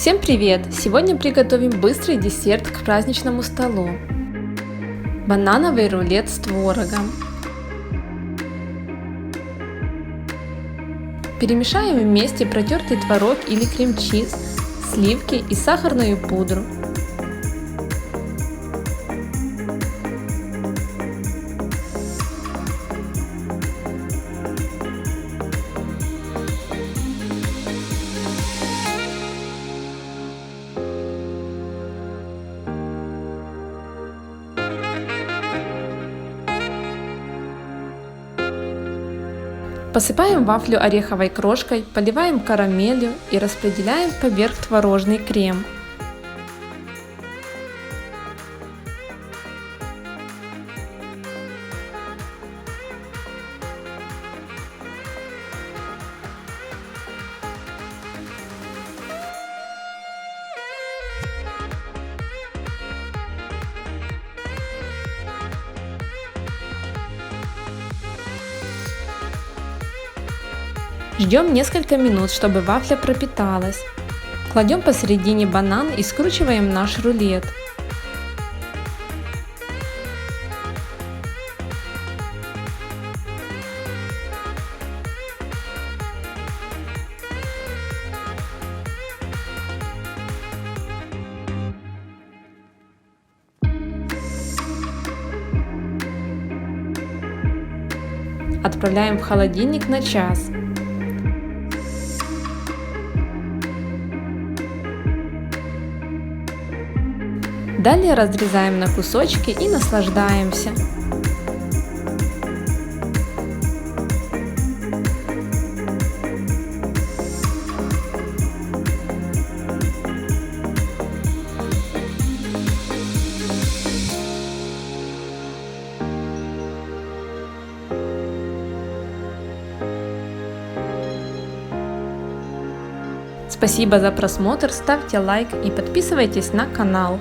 Всем привет! Сегодня приготовим быстрый десерт к праздничному столу. Банановый рулет с творогом. Перемешаем вместе протертый творог или крем-чиз, сливки и сахарную пудру. Посыпаем вафлю ореховой крошкой, поливаем карамелью и распределяем поверх творожный крем. Ждем несколько минут, чтобы вафля пропиталась. Кладем посередине банан и скручиваем наш рулет. Отправляем в холодильник на час. Далее разрезаем на кусочки и наслаждаемся. Спасибо за просмотр, ставьте лайк и подписывайтесь на канал.